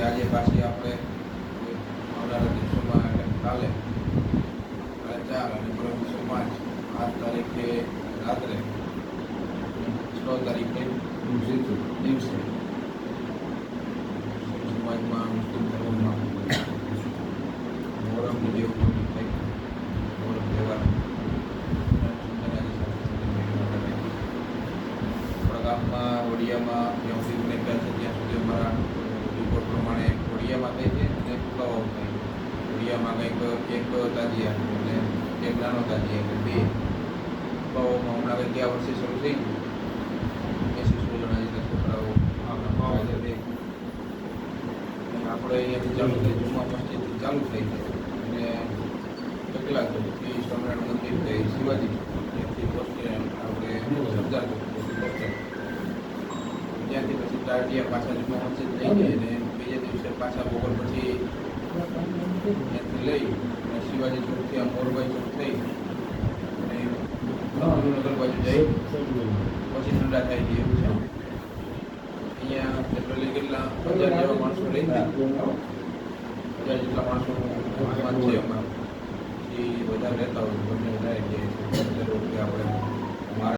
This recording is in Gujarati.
આજે પાછી આપણે આવનારા દિવસોમાં કાલે 4 અને પરમ દિવસે 5 8 તારીખે રાત્રે 6 તારીખે દિવસે સમાજમાં મુસ્લિમ ધર્મમાં મોહરમની જે ઉજવણી થઈ મોહરમ તહેવાર આપણા ગામમાં વડિયામાં જ્યાં સુધી મને ખ્યાલ છે ત્યાં સુધી અમારા રિપોર્ટ પ્રમાણે વડિયામાં થઈ છે અને ફુલાવાઓ થઈ વડિયામાં કંઈક એક તાજિયા એટલે એક નાનો તાજિયા એટલે 2 ફુલાવાઓમાં હમણાં કંઈક ગયા વર્ષે શરૂ થઈ ગયું 80-100 જણા જેટલા છોકરાઓ આપણે અહીંયાથી ચાલુ થઈ જુમ્મા મસ્જિદથી ચાલુ થઈ છે અને કેટલા સ્વામિનારાયણ મંદિર છે શિવાજી ત્યાંથી પોસ્ટે આપણે સરદાર ત્યાંથી પછી ટાટિયા પાછા જુમ્મા મસ્જિદ લઈ જઈએ અને બીજે દિવસે પાછા બપોર પછી ત્યાંથી લઈ અને શિવાજી ચોકથી આ મોરભાઈ ચોક થઈ અને નગર બાજુ જઈ પછી ઠંડા થાય છે એવું છે અહીંયા જનરલી કેટલા 1000 જેવા માણસો રહી 1000 જેટલા માણસો છે અમારા એ વધારે રહેતા હોય બંને વધારે કે આપણે